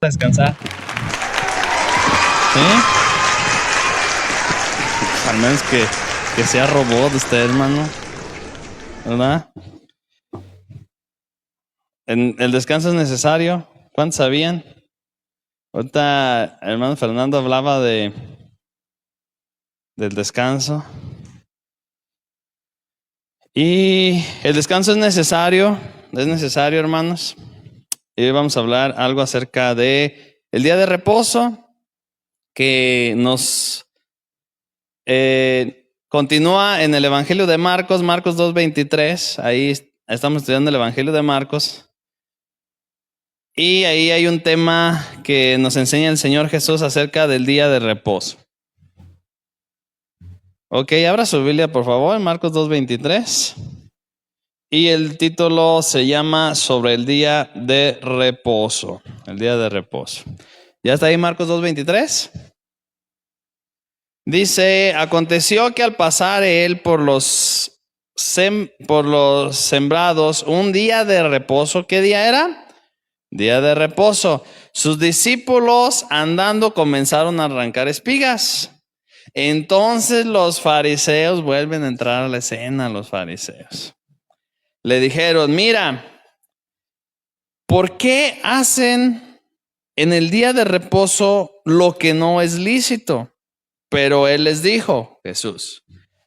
Descansar. ¿Sí? Al menos que sea robot usted, hermano. ¿Verdad? El descanso es necesario. ¿Cuántos sabían? Ahorita el hermano Fernando hablaba del descanso. Y el descanso es necesario, hermanos. Y hoy vamos a hablar algo acerca de el día de reposo, que nos continúa en el Evangelio de Marcos, Marcos 2:23. Ahí estamos estudiando el Evangelio de Marcos. Y ahí hay un tema que nos enseña el Señor Jesús acerca del día de reposo. Ok, abra su Biblia, por favor, Marcos 2:23. Y el título se llama Sobre el día de reposo. El día de reposo. ¿Ya está ahí Marcos 2:23? Dice, aconteció que al pasar él por los sembrados un día de reposo. ¿Qué día era? Día de reposo. Sus discípulos andando comenzaron a arrancar espigas. Entonces los fariseos vuelven a entrar a la escena, los fariseos. Le dijeron, mira, ¿por qué hacen en el día de reposo lo que no es lícito? Pero él les dijo, Jesús,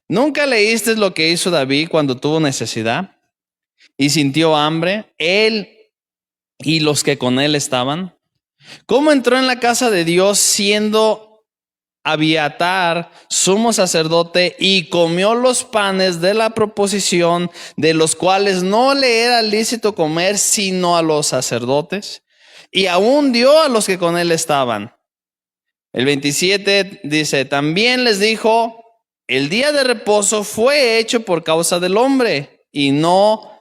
¿nunca leíste lo que hizo David cuando tuvo necesidad y sintió hambre, él y los que con él estaban? ¿Cómo entró en la casa de Dios siendo Abiatar sumo sacerdote y comió los panes de la proposición, de los cuales no le era lícito comer sino a los sacerdotes, y aún dio a los que con él estaban? El 27 dice, también les dijo, el día de reposo fue hecho por causa del hombre y no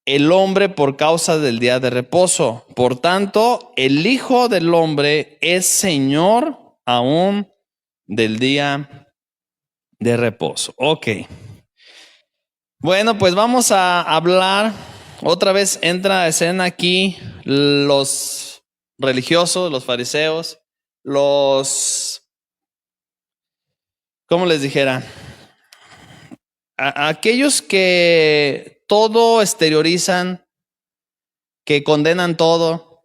el hombre por causa del día de reposo. Por tanto, el Hijo del Hombre es Señor aún del día de reposo. Ok. Bueno, pues vamos a hablar. Otra vez entra a escena aquí los religiosos, los fariseos, ¿cómo les dijera? Aquellos que todo exteriorizan, que condenan todo,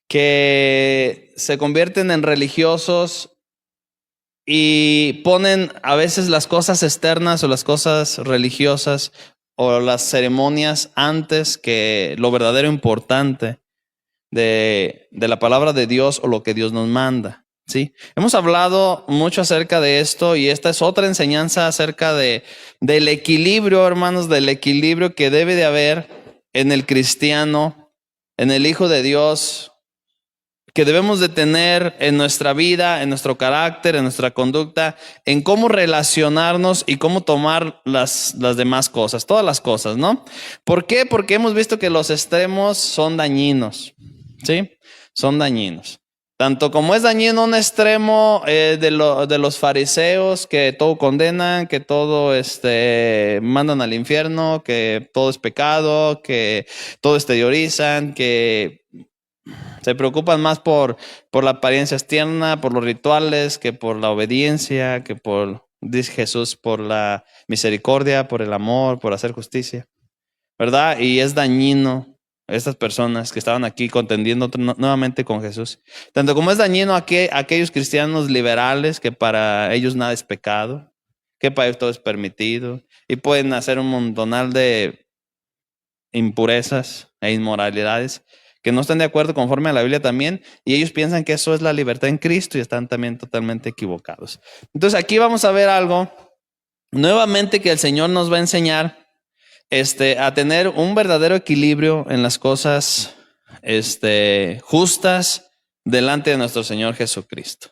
que se convierten en religiosos y ponen a veces las cosas externas o las cosas religiosas o las ceremonias antes que lo verdadero importante de la palabra de Dios o lo que Dios nos manda. ¿Sí? Hemos hablado mucho acerca de esto y esta es otra enseñanza acerca del equilibrio, hermanos, del equilibrio que debe de haber en el cristiano, en el Hijo de Dios, que debemos de tener en nuestra vida, en nuestro carácter, en nuestra conducta, en cómo relacionarnos y cómo tomar las demás cosas, todas las cosas, ¿no? ¿Por qué? Porque hemos visto que los extremos son dañinos, ¿sí? Son dañinos. Tanto como es dañino un extremo de los fariseos que todo condenan, que todo mandan al infierno, que todo es pecado, que todo exteriorizan, que se preocupan más por la apariencia externa, por los rituales, que por la obediencia, que dice Jesús, por la misericordia, por el amor, por hacer justicia, ¿verdad? Y es dañino estas personas que estaban aquí contendiendo nuevamente con Jesús. Tanto como es dañino a aquellos cristianos liberales que para ellos nada es pecado, que para ellos todo es permitido y pueden hacer un montonal de impurezas e inmoralidades que no están de acuerdo conforme a la Biblia también, y ellos piensan que eso es la libertad en Cristo y están también totalmente equivocados. Entonces aquí vamos a ver algo nuevamente que el Señor nos va a enseñar a tener un verdadero equilibrio en las cosas justas delante de nuestro Señor Jesucristo.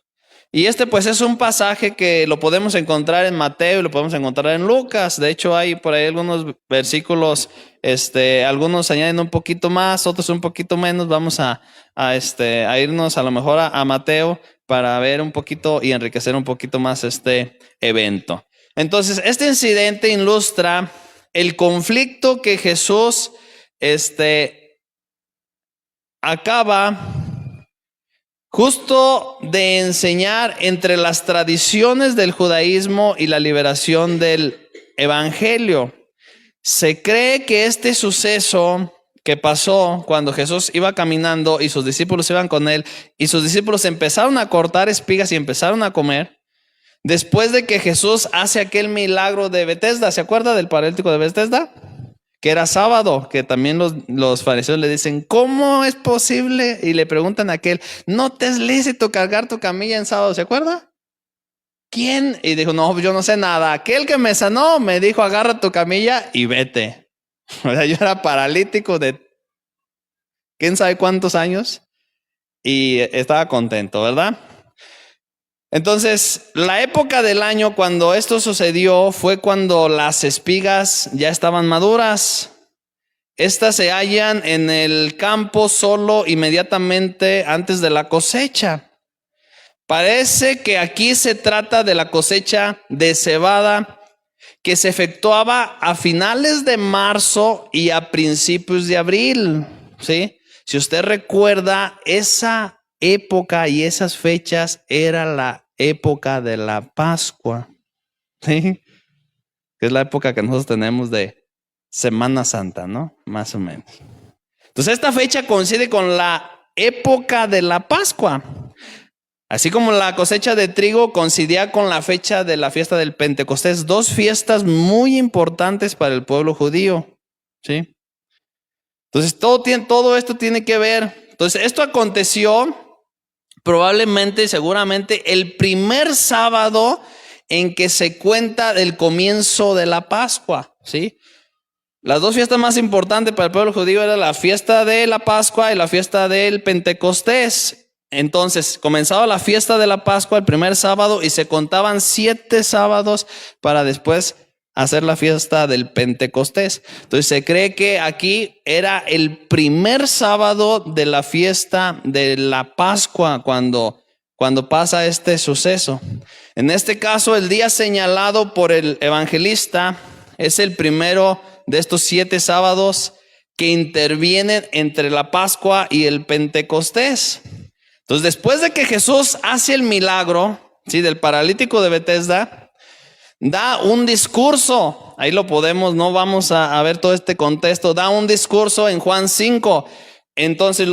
Y este pues es un pasaje que lo podemos encontrar en Mateo y lo podemos encontrar en Lucas. De hecho hay por ahí algunos versículos, algunos añaden un poquito más, otros un poquito menos. Vamos a irnos a lo mejor a Mateo para ver un poquito y enriquecer un poquito más este evento. Entonces, este incidente ilustra el conflicto que Jesús acaba justo de enseñar entre las tradiciones del judaísmo y la liberación del evangelio. Se cree que este suceso que pasó cuando Jesús iba caminando y sus discípulos iban con él, y sus discípulos empezaron a cortar espigas y empezaron a comer, después de que Jesús hace aquel milagro de Betesda. ¿Se acuerda del paralítico de Betesda? Que era sábado, que también los fariseos le dicen, ¿cómo es posible? Y le preguntan a aquel, ¿no te es lícito cargar tu camilla en sábado? ¿Se acuerda? ¿Quién? Y dijo, no, yo no sé nada. Aquel que me sanó me dijo, agarra tu camilla y vete. O sea, yo era paralítico de quién sabe cuántos años y estaba contento, ¿verdad? Entonces, la época del año cuando esto sucedió fue cuando las espigas ya estaban maduras. Estas se hallan en el campo solo inmediatamente antes de la cosecha. Parece que aquí se trata de la cosecha de cebada que se efectuaba a finales de marzo y a principios de abril, ¿sí? Si usted recuerda, esa época y esas fechas era la época de la Pascua, ¿sí? Que es la época que nosotros tenemos de Semana Santa, ¿no? Más o menos. Entonces esta fecha coincide con la época de la Pascua. Así como la cosecha de trigo coincidía con la fecha de la fiesta del Pentecostés, dos fiestas muy importantes para el pueblo judío, ¿sí? Entonces todo esto tiene que ver. Entonces esto aconteció probablemente, seguramente, el primer sábado en que se cuenta del comienzo de la Pascua, ¿sí? Las dos fiestas más importantes para el pueblo judío eran la fiesta de la Pascua y la fiesta del Pentecostés. Entonces, comenzaba la fiesta de la Pascua el primer sábado y se contaban 7 sábados para después hacer la fiesta del Pentecostés. Entonces, se cree que aquí era el primer sábado de la fiesta de la Pascua cuando pasa este suceso. En este caso, el día señalado por el evangelista es el primero de estos 7 sábados que intervienen entre la Pascua y el Pentecostés. Entonces, después de que Jesús hace el milagro, ¿sí?, del paralítico de Betesda, da un discurso. Ahí lo podemos, no vamos a ver todo este contexto. Da un discurso en Juan 5. Entonces,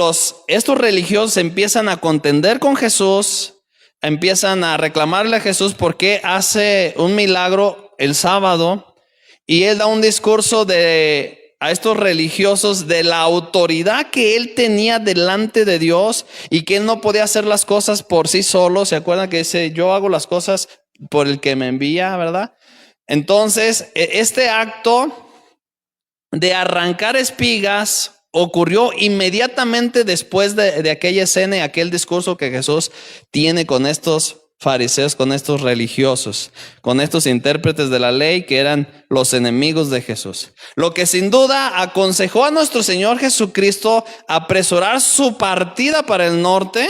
estos religiosos empiezan a contender con Jesús, empiezan a reclamarle a Jesús por qué hace un milagro el sábado. Y él da un discurso a estos religiosos de la autoridad que él tenía delante de Dios y que él no podía hacer las cosas por sí solo. ¿Se acuerdan que dice, yo hago las cosas por el que me envía, verdad? Entonces, este acto de arrancar espigas ocurrió inmediatamente después de aquella escena y aquel discurso que Jesús tiene con estos fariseos, con estos religiosos, con estos intérpretes de la ley que eran los enemigos de Jesús. Lo que sin duda aconsejó a nuestro Señor Jesucristo apresurar su partida para el norte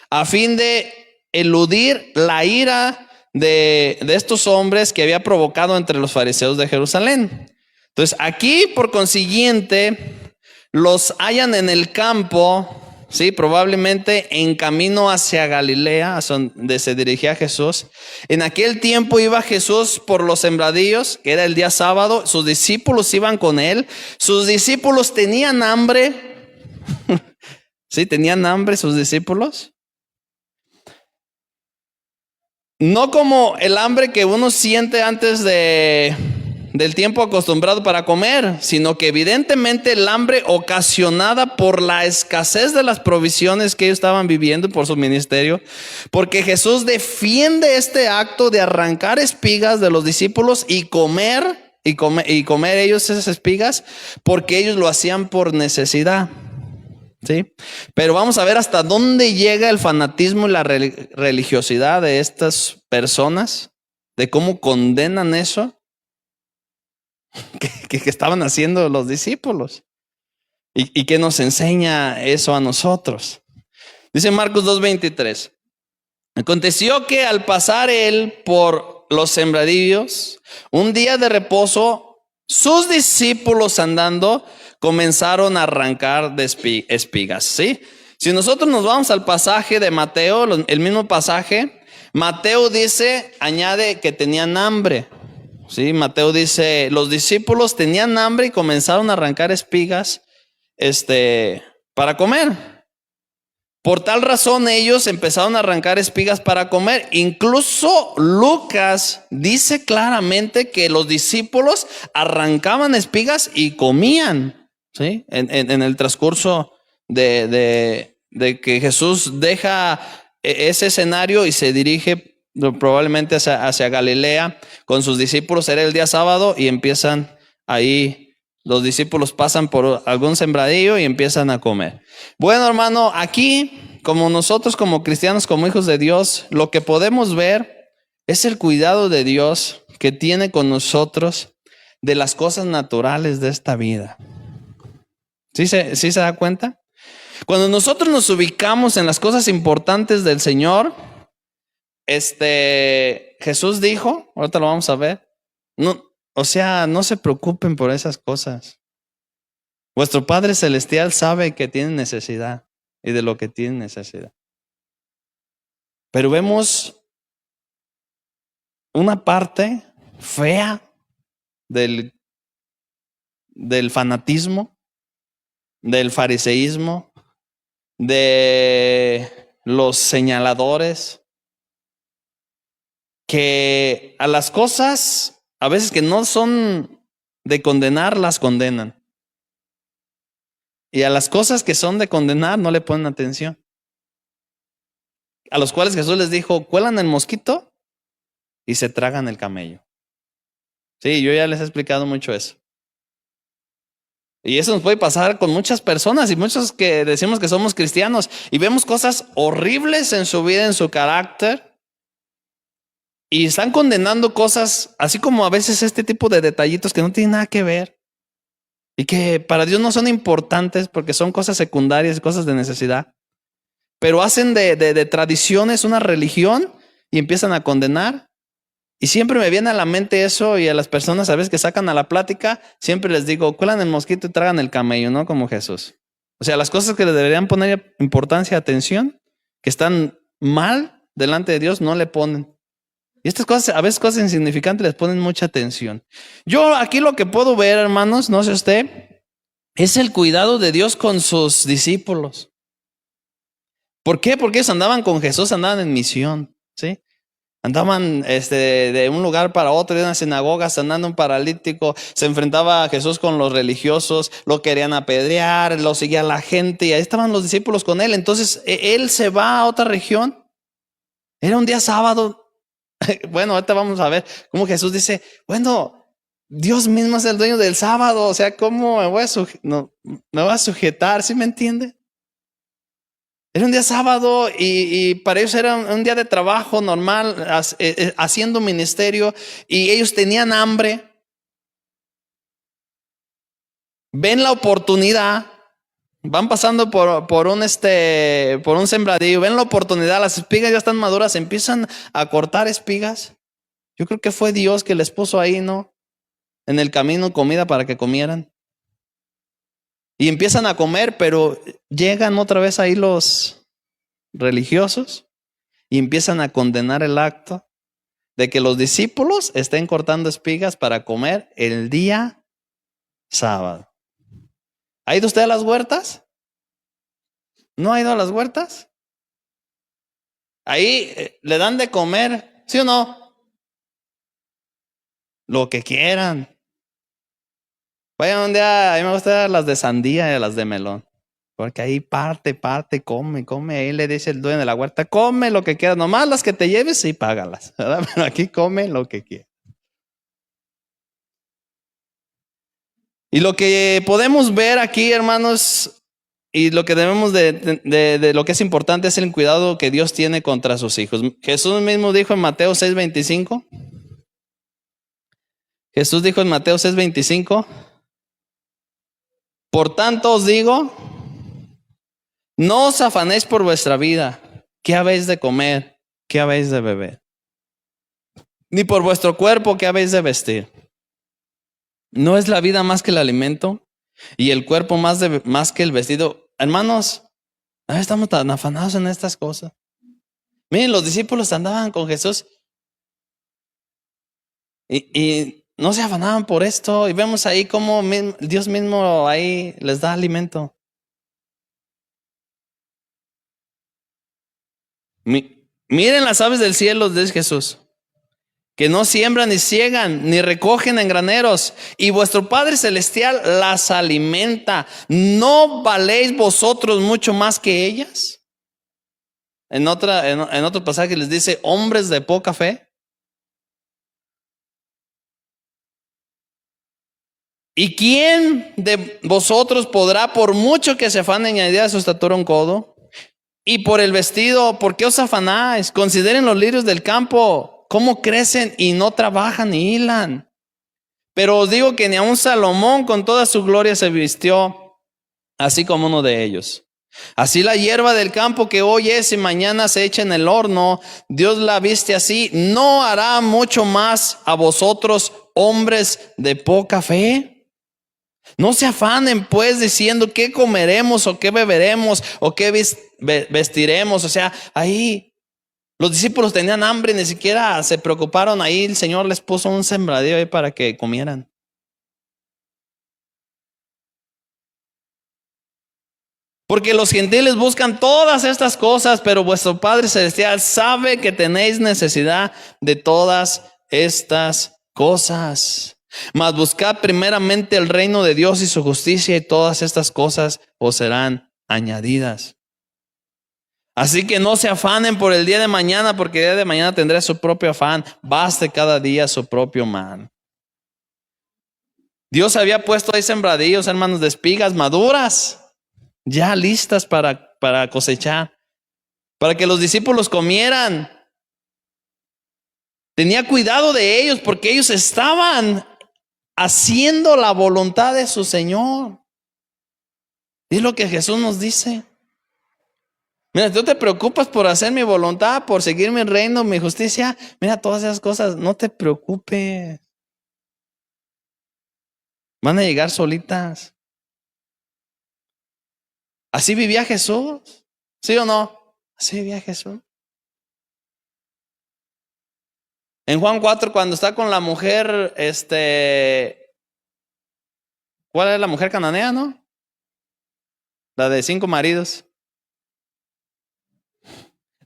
a fin de eludir la ira de estos hombres que había provocado entre los fariseos de Jerusalén. Entonces aquí, por consiguiente, los hallan en el campo, sí, probablemente en camino hacia Galilea, hacia donde se dirigía Jesús. En aquel tiempo iba Jesús por los sembradíos, que era el día sábado. Sus discípulos iban con él. Sus discípulos tenían hambre. Sí, tenían hambre sus discípulos. No como el hambre que uno siente antes del tiempo acostumbrado para comer, sino que evidentemente el hambre ocasionada por la escasez de las provisiones que ellos estaban viviendo por su ministerio, porque Jesús defiende este acto de arrancar espigas de los discípulos y comer ellos esas espigas, porque ellos lo hacían por necesidad. ¿sí? Pero vamos a ver hasta dónde llega el fanatismo y la religiosidad de estas personas, de cómo condenan eso que estaban haciendo los discípulos. ¿Y qué nos enseña eso a nosotros? Dice Marcos 2:23. Aconteció que al pasar él por los sembradíos, un día de reposo, sus discípulos andando comenzaron a arrancar de espigas, ¿sí? Si nosotros nos vamos al pasaje de Mateo, el mismo pasaje, Mateo dice, añade que tenían hambre. Sí, Mateo dice, los discípulos tenían hambre y comenzaron a arrancar espigas, para comer. Por tal razón ellos empezaron a arrancar espigas para comer. Incluso Lucas dice claramente que los discípulos arrancaban espigas y comían, ¿sí? En el transcurso de que Jesús deja ese escenario y se dirige probablemente hacia Galilea con sus discípulos. Era el día sábado y empiezan ahí. Los discípulos pasan por algún sembradío y empiezan a comer. Bueno, hermano, aquí, como nosotros como cristianos, como hijos de Dios, lo que podemos ver es el cuidado de Dios que tiene con nosotros de las cosas naturales de esta vida. ¿Sí se da cuenta? Cuando nosotros nos ubicamos en las cosas importantes del Señor, Jesús dijo, ahorita lo vamos a ver, no se preocupen por esas cosas. Vuestro Padre Celestial sabe que tienen necesidad y de lo que tienen necesidad. Pero vemos una parte fea del fanatismo, del fariseísmo, de los señaladores, que a las cosas a veces que no son de condenar, las condenan. Y a las cosas que son de condenar no le ponen atención. A los cuales Jesús les dijo, cuelan el mosquito y se tragan el camello. Sí, yo ya les he explicado mucho eso. Y eso nos puede pasar con muchas personas y muchos que decimos que somos cristianos y vemos cosas horribles en su vida, en su carácter. Y están condenando cosas, así como a veces este tipo de detallitos que no tienen nada que ver y que para Dios no son importantes porque son cosas secundarias, cosas de necesidad. Pero hacen de tradiciones una religión y empiezan a condenar. Y siempre me viene a la mente eso, y a las personas a veces que sacan a la plática, siempre les digo, cuelan el mosquito y tragan el camello, ¿no? Como Jesús. O sea, las cosas que le deberían poner importancia, atención, que están mal delante de Dios, no le ponen. Y estas cosas, a veces cosas insignificantes, les ponen mucha atención. Yo aquí lo que puedo ver, hermanos, no sé usted, es el cuidado de Dios con sus discípulos. ¿Por qué? Porque ellos andaban con Jesús, andaban en misión, ¿sí? Andaban de un lugar para otro, de una sinagoga, sanando un paralítico. Se enfrentaba a Jesús con los religiosos, lo querían apedrear, lo seguía la gente y ahí estaban los discípulos con él. Entonces él se va a otra región. Era un día sábado. Bueno, ahorita vamos a ver cómo Jesús dice, bueno, Dios mismo es el dueño del sábado. O sea, ¿cómo me voy a sujetar? ¿Sí me entiende? Era un día sábado y para ellos era un día de trabajo normal, haciendo ministerio, y ellos tenían hambre. Ven la oportunidad, van pasando por un sembradío, ven la oportunidad, las espigas ya están maduras, empiezan a cortar espigas. Yo creo que fue Dios que les puso ahí, ¿no? En el camino comida para que comieran. Y empiezan a comer, pero llegan otra vez ahí los religiosos y empiezan a condenar el acto de que los discípulos estén cortando espigas para comer el día sábado. ¿Ha ido usted a las huertas? ¿No ha ido a las huertas? Ahí le dan de comer, ¿sí o no? Lo que quieran. Vayan un día, a mí me gustan las de sandía y las de melón. Porque ahí parte, come. Ahí le dice el dueño de la huerta, come lo que quieras. Nomás las que te lleves y págalas, ¿verdad? Pero aquí come lo que quieras. Y lo que podemos ver aquí, hermanos, Y lo que debemos de lo que es importante es el cuidado que Dios tiene contra sus hijos. Jesús mismo dijo en Mateo 6:25. Jesús dijo en Mateo 6:25. Por tanto os digo, no os afanéis por vuestra vida, qué habéis de comer, qué habéis de beber, ni por vuestro cuerpo, qué habéis de vestir. ¿No es la vida más que el alimento y el cuerpo más que el vestido? Hermanos, a veces estamos tan afanados en estas cosas. Miren, los discípulos andaban con Jesús y no se afanaban por esto. Y vemos ahí cómo Dios mismo ahí les da alimento. Miren las aves del cielo, dice Jesús, que no siembran ni ciegan ni recogen en graneros, y vuestro Padre Celestial las alimenta. ¿No valéis vosotros mucho más que ellas? En otro pasaje les dice, hombres de poca fe. ¿Y quién de vosotros podrá, por mucho que se afane, añadir a su estatura un codo? Y por el vestido, ¿por qué os afanáis? Consideren los lirios del campo, cómo crecen y no trabajan ni hilan. Pero os digo que ni aun Salomón con toda su gloria se vistió así como uno de ellos. Así la hierba del campo que hoy es y mañana se echa en el horno, Dios la viste así, ¿no hará mucho más a vosotros, hombres de poca fe? No se afanen pues diciendo qué comeremos o qué beberemos o qué vestiremos. O sea, ahí los discípulos tenían hambre, ni siquiera se preocuparon. Ahí el Señor les puso un sembradío ahí para que comieran. Porque los gentiles buscan todas estas cosas, pero vuestro Padre Celestial sabe que tenéis necesidad de todas estas cosas. Mas buscad primeramente el reino de Dios y su justicia, y todas estas cosas os serán añadidas. Así que no se afanen por el día de mañana, porque el día de mañana tendrá su propio afán. Baste cada día su propio mal. Dios había puesto ahí sembradillos, hermanos, de espigas maduras, ya listas para cosechar, para que los discípulos comieran. Tenía cuidado de ellos porque ellos estaban haciendo la voluntad de su Señor. Y es lo que Jesús nos dice. Mira, tú te preocupas por hacer mi voluntad, por seguir mi reino, mi justicia. Mira, todas esas cosas, no te preocupes. Van a llegar solitas. Así vivía Jesús. ¿Sí o no? Así vivía Jesús. En Juan 4, cuando está con la mujer, ¿cuál es la mujer cananea, no? La de 5 maridos.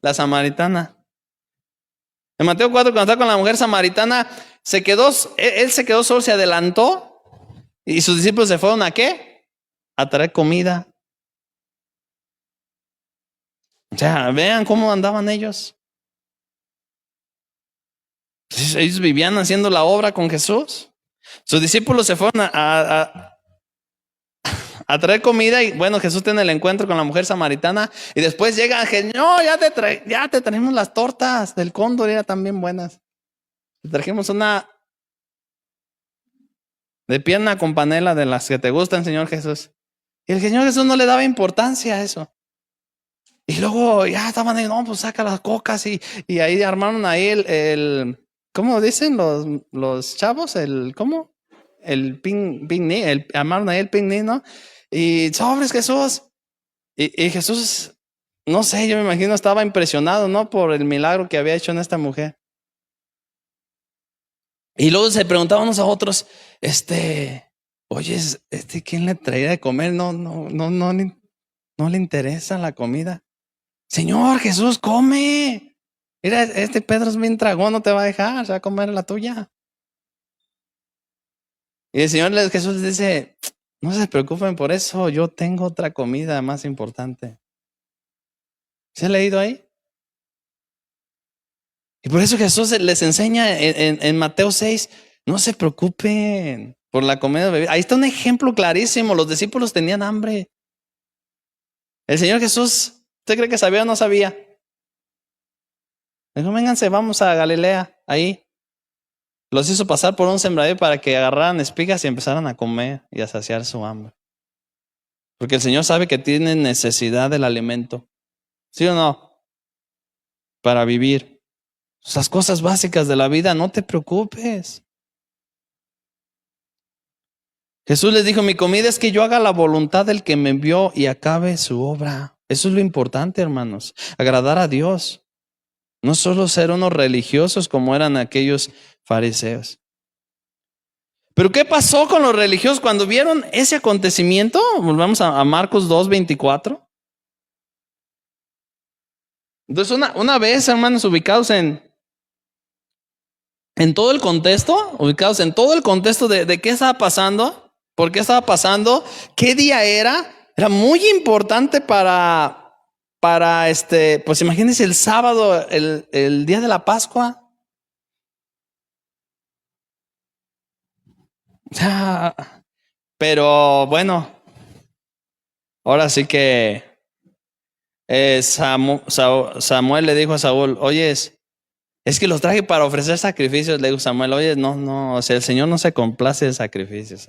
La samaritana. En Mateo 4, cuando está con la mujer samaritana, él se quedó solo, se adelantó. Y sus discípulos se fueron ¿a qué? A traer comida. O sea, vean cómo andaban ellos. Ellos vivían haciendo la obra con Jesús. Sus discípulos se fueron a traer comida, y bueno, Jesús tiene el encuentro con la mujer samaritana y después llega, no, ya te trajimos las tortas del cóndor, eran también buenas. Te trajimos una de pierna con panela, de las que te gustan, Señor Jesús. Y el Señor Jesús no le daba importancia a eso. Y luego ya estaban ahí, no, pues saca las cocas y ahí armaron ahí el ¿cómo dicen los chavos? ¿Cómo? El picnic, armaron ahí el picnic, ¿no? Y sobres Jesús. Y Jesús, no sé, yo me imagino estaba impresionado, ¿no? Por el milagro que había hecho en esta mujer. Y luego se preguntaban unos a otros, oye, ¿quién le traía de comer? No le interesa la comida. Señor Jesús, come. Mira, Pedro es bien tragón, no te va a dejar, se va a comer la tuya. Y el Señor Jesús les dice, no se preocupen por eso, yo tengo otra comida más importante. ¿Se ha leído ahí? Y por eso Jesús les enseña en Mateo 6, no se preocupen por la comida o bebida. Ahí está un ejemplo clarísimo, los discípulos tenían hambre. El Señor Jesús, ¿usted cree que sabía o no sabía? Dijo, vénganse, vamos a Galilea, ahí. Los hizo pasar por un sembradío para que agarraran espigas y empezaran a comer y a saciar su hambre. Porque el Señor sabe que tienen necesidad del alimento. ¿Sí o no? Para vivir. Esas cosas básicas de la vida, no te preocupes. Jesús les dijo, mi comida es que yo haga la voluntad del que me envió y acabe su obra. Eso es lo importante, hermanos. Agradar a Dios. No solo ser unos religiosos como eran aquellos fariseos. Pero ¿qué pasó con los religiosos cuando vieron ese acontecimiento? Volvamos a Marcos 2:24. Entonces una vez, hermanos, ubicados en todo el contexto, de qué estaba pasando, por qué estaba pasando, qué día era muy importante para pues imagínense el sábado, el día de la Pascua. Pero bueno, ahora sí que Samuel le dijo a Saúl, oye, es que los traje para ofrecer sacrificios. Le dijo Samuel, oye, no, o sea, el Señor no se complace de sacrificios.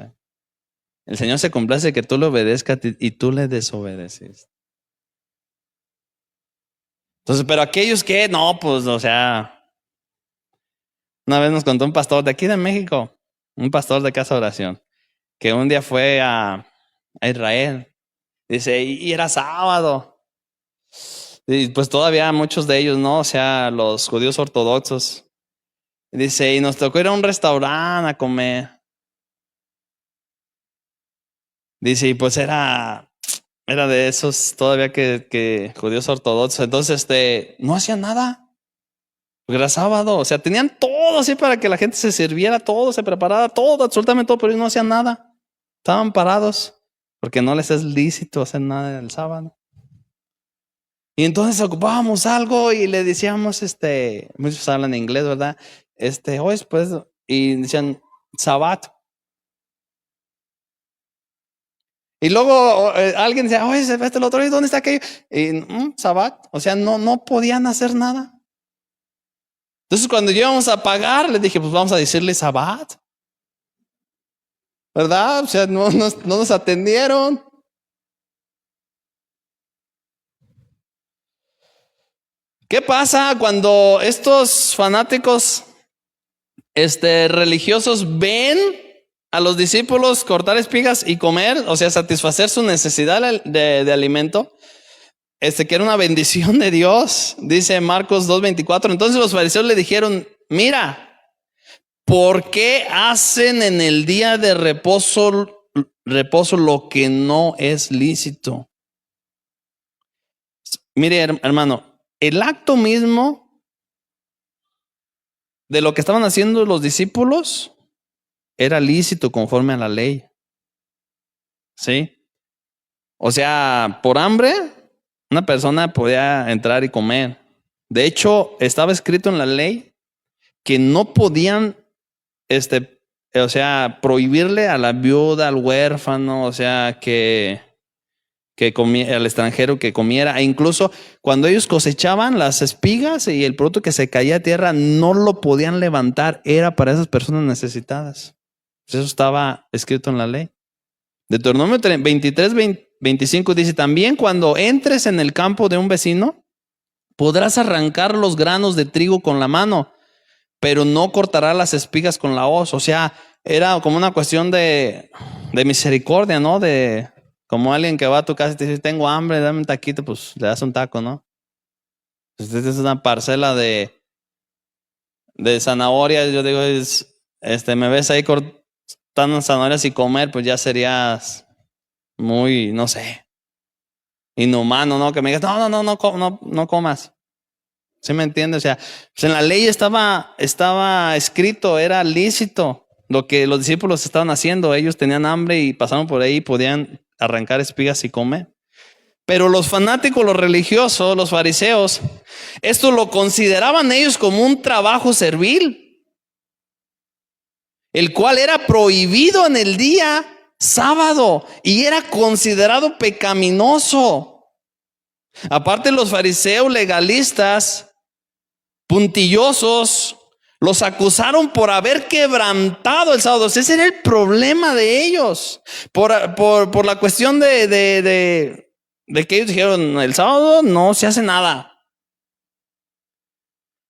El Señor se complace de que tú le obedezcas y tú le desobedeces. Entonces, pero aquellos que no, pues, o sea, una vez nos contó un pastor de aquí de México, un pastor de casa de oración, que un día fue a Israel. Dice, y era sábado. Y pues todavía muchos de ellos, ¿no? O sea, los judíos ortodoxos. Dice, y nos tocó ir a un restaurante a comer. Dice, y pues era de esos todavía que judíos ortodoxos. Entonces, no hacían nada. Porque era sábado. O sea, tenían todo así para que la gente se sirviera, todo, se preparara, todo, absolutamente todo, pero ellos no hacían nada. Estaban parados porque no les es lícito hacer nada el sábado. Y entonces ocupábamos algo y le decíamos, muchos hablan inglés, ¿verdad? Hoy pues, y decían, Sabbat. Y luego alguien decía, oye, se ve el otro, ¿y dónde está aquello? Y Sabbat, o sea, no podían hacer nada. Entonces cuando íbamos a pagar, les dije, pues vamos a decirle Sabbat. ¿Verdad? O sea, no nos atendieron. ¿Qué pasa cuando estos fanáticos religiosos ven a los discípulos cortar espigas y comer, o sea, satisfacer su necesidad de alimento? Que era una bendición de Dios, dice Marcos 2:24. Entonces los fariseos le dijeron, mira, ¿por qué hacen en el día de reposo lo que no es lícito? Mire, hermano, el acto mismo de lo que estaban haciendo los discípulos era lícito conforme a la ley. ¿Sí? O sea, por hambre, una persona podía entrar y comer. De hecho, estaba escrito en la ley que no podían, o sea, prohibirle a la viuda, al huérfano, o sea, que comiera, al extranjero que comiera. E incluso cuando ellos cosechaban las espigas y el producto que se caía a tierra, no lo podían levantar. Era para esas personas necesitadas. Eso estaba escrito en la ley. Deuteronomio 23:25 dice, también cuando entres en el campo de un vecino, podrás arrancar los granos de trigo con la mano, pero no cortarás las espigas con la hoz. O sea, era como una cuestión de misericordia, ¿no? Como alguien que va a tu casa y te dice, tengo hambre, dame un taquito, pues le das un taco, ¿no? Esta es una parcela de zanahorias. Yo digo, me ves ahí cortando zanahorias y comer, pues ya serías muy, no sé, inhumano, ¿no? Que me digas, no comas. ¿Sí me entiendes? O sea, pues en la ley estaba escrito, era lícito lo que los discípulos estaban haciendo. Ellos tenían hambre y pasaron por ahí y podían arrancar espigas y comer. Pero los fanáticos, los religiosos, los fariseos, esto lo consideraban ellos como un trabajo servil, el cual era prohibido en el día sábado y era considerado pecaminoso. Aparte, los fariseos legalistas, puntillosos, los acusaron por haber quebrantado el sábado. Ese era el problema de ellos. Por la cuestión de que ellos dijeron, el sábado no se hace nada.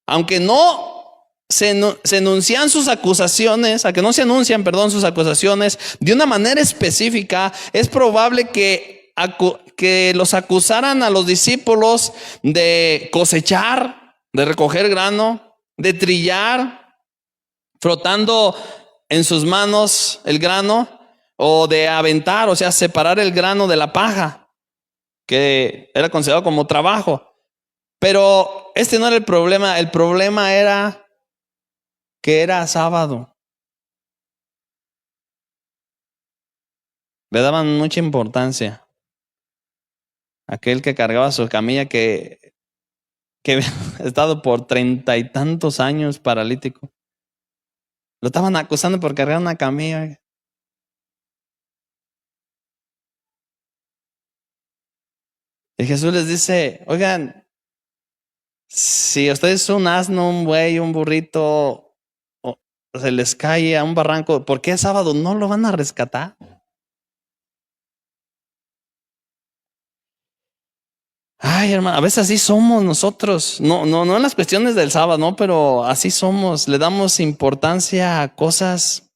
Aunque no se enuncian sus acusaciones, a que no se anuncian, perdón, sus acusaciones de una manera específica, es probable que los acusaran a los discípulos de cosechar, de recoger grano, de trillar, frotando en sus manos el grano, o de aventar, o sea, separar el grano de la paja, que era considerado como trabajo. Pero este no era el problema era que era sábado. Le daban mucha importancia. Aquel que cargaba su camilla que había estado por 30 y tantos años paralítico. Lo estaban acusando por cargar una camilla. Y Jesús les dice, oigan, si ustedes un asno, un buey, un burrito, o se les cae a un barranco, ¿por qué sábado no lo van a rescatar? Ay, hermano, a veces así somos nosotros. No en las cuestiones del sábado, no, pero así somos. Le damos importancia a cosas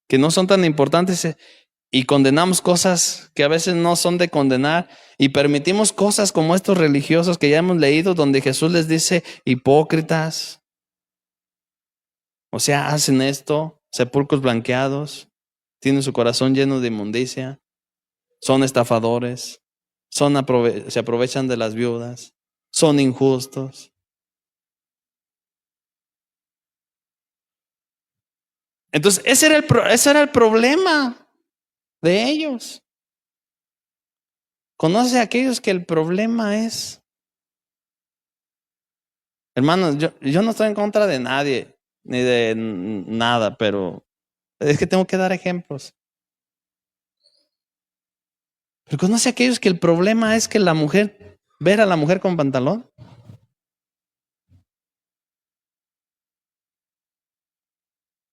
que no son tan importantes y condenamos cosas que a veces no son de condenar y permitimos cosas como estos religiosos que ya hemos leído, donde Jesús les dice hipócritas. O sea, hacen esto, sepulcros blanqueados, tienen su corazón lleno de inmundicia, son estafadores, se aprovechan de las viudas, son injustos. Entonces, ese era el problema de ellos. Conoce a aquellos que el problema es. Hermanos, yo no estoy en contra de nadie, ni de nada, pero es que tengo que dar ejemplos. Pero conoce a aquellos que el problema es que ver a la mujer con pantalón.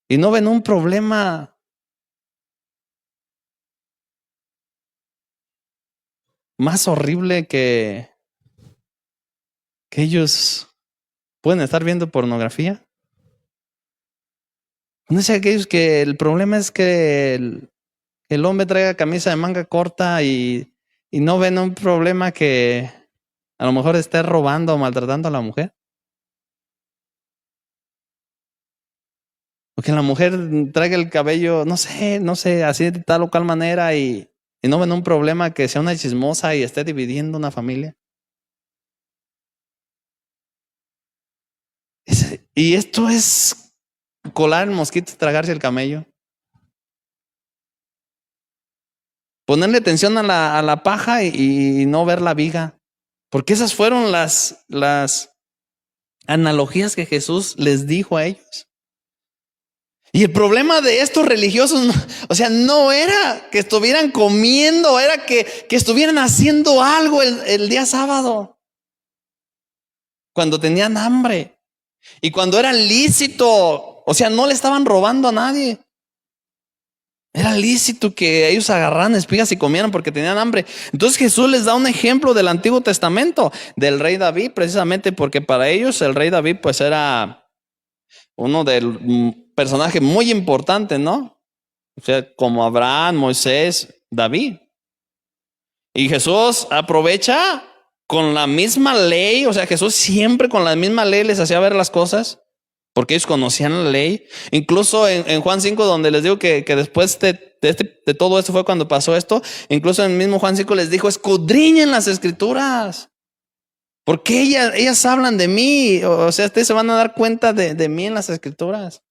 Y no ven un problema más horrible que ellos pueden estar viendo pornografía. Conoce a aquellos que el problema es que el hombre traiga camisa de manga corta y no ven un problema que a lo mejor esté robando o maltratando a la mujer. O que la mujer traiga el cabello, no sé, así de tal o cual manera y no ven un problema que sea una chismosa y esté dividiendo una familia. Y esto es colar el mosquito y tragarse el camello. Ponerle atención a la paja y no ver la viga. Porque esas fueron las analogías que Jesús les dijo a ellos. Y el problema de estos religiosos, o sea, no era que estuvieran comiendo, era que estuvieran haciendo algo el día sábado. Cuando tenían hambre. Y cuando era lícito, o sea, no le estaban robando a nadie. Era lícito que ellos agarraran espigas y comieran porque tenían hambre. Entonces Jesús les da un ejemplo del Antiguo Testamento, del rey David, precisamente porque para ellos el rey David pues era uno del personaje muy importante, ¿no? O sea, como Abraham, Moisés, David. Y Jesús aprovecha con la misma ley, o sea, Jesús siempre con la misma ley les hacía ver las cosas, porque ellos conocían la ley. Incluso en Juan 5, donde les digo que después de todo esto fue cuando pasó esto, incluso en el mismo Juan 5 les dijo, escudriñen las escrituras, porque ellas hablan de mí, o sea, ustedes se van a dar cuenta de mí en las escrituras.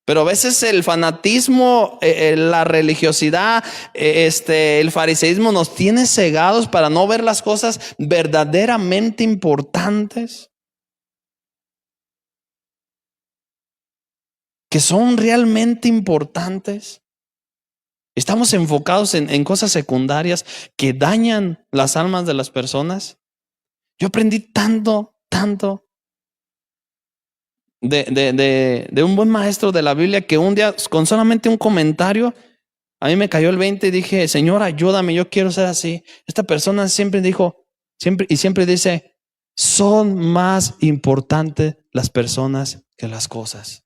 Pero a veces el fanatismo, la religiosidad, el fariseísmo nos tiene cegados para no ver las cosas verdaderamente importantes, que son realmente importantes. Estamos enfocados en cosas secundarias que dañan las almas de las personas. Yo aprendí tanto de un buen maestro de la Biblia que un día con solamente un comentario a mí me cayó el 20 y dije, Señor, ayúdame, yo quiero ser así. Esta persona siempre dijo, siempre dice, son más importantes las personas que las cosas.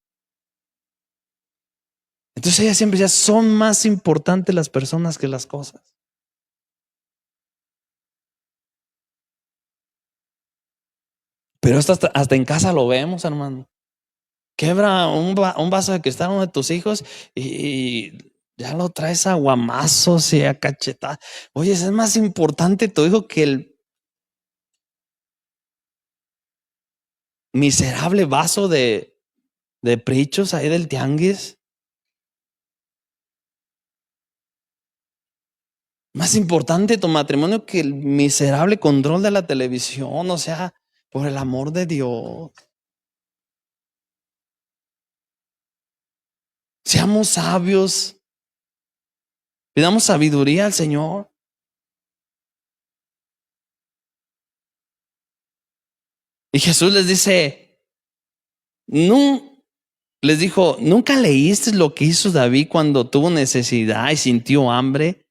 Entonces ella siempre decía, son más importantes las personas que las cosas. Pero esto hasta en casa lo vemos, hermano. Quebra un vaso de cristal a uno de tus hijos y ya lo traes a guamazos y a cachetadas. Oye, es más importante tu hijo que el miserable vaso de prichos ahí del tianguis. Más importante tu matrimonio que el miserable control de la televisión. O sea, por el amor de Dios. Seamos sabios. Pidamos sabiduría al Señor. Y Jesús les dice, no, les dijo, ¿nunca leíste lo que hizo David cuando tuvo necesidad y sintió hambre?